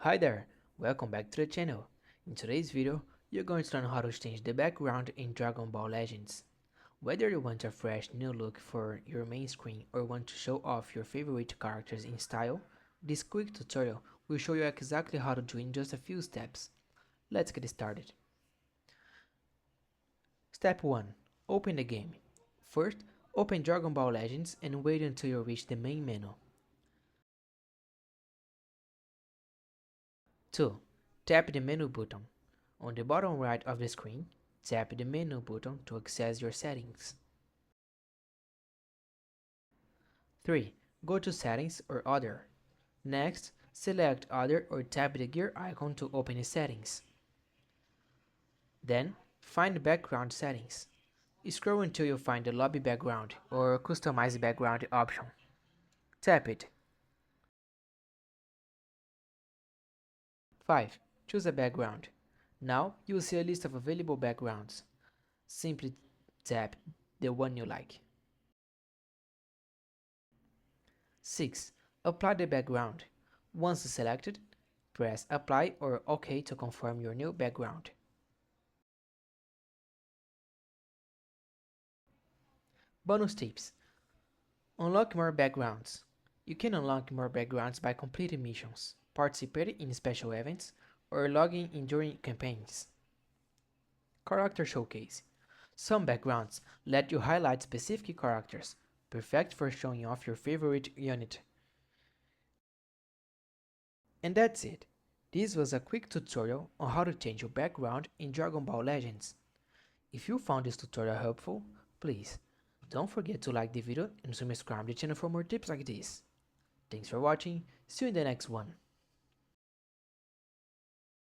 Hi there, welcome back to the channel. In today's video, you're going to learn how to change the background in Dragon Ball Legends. Whether you want a fresh new look for your main screen or want to show off your favorite characters in style, this quick tutorial will show you exactly how to do in just a few steps. Let's get started. Step 1. Open the game. First, open Dragon Ball Legends and wait until you reach the main menu. 2. Tap the menu button. On the bottom right of the screen, tap the menu button to access your settings. 3. Go to Settings or Other. Next, select Other or tap the gear icon to open the settings. Then, find Background Settings. Scroll until you find the Lobby Background or Customize Background option. Tap it. 5. Choose a background. Now, you will see a list of available backgrounds. Simply tap the one you like. 6. Apply the background. Once selected, press Apply or OK to confirm your new background. Bonus tips. Unlock more backgrounds. You can unlock more backgrounds by completing missions, participating in special events, or logging in during campaigns. Character Showcase. Some backgrounds let you highlight specific characters, perfect for showing off your favorite unit. And that's it. This was a quick tutorial on how to change your background in Dragon Ball Legends. If you found this tutorial helpful, please don't forget to like the video and subscribe to the channel for more tips like this. Thanks for watching, see you in the next one.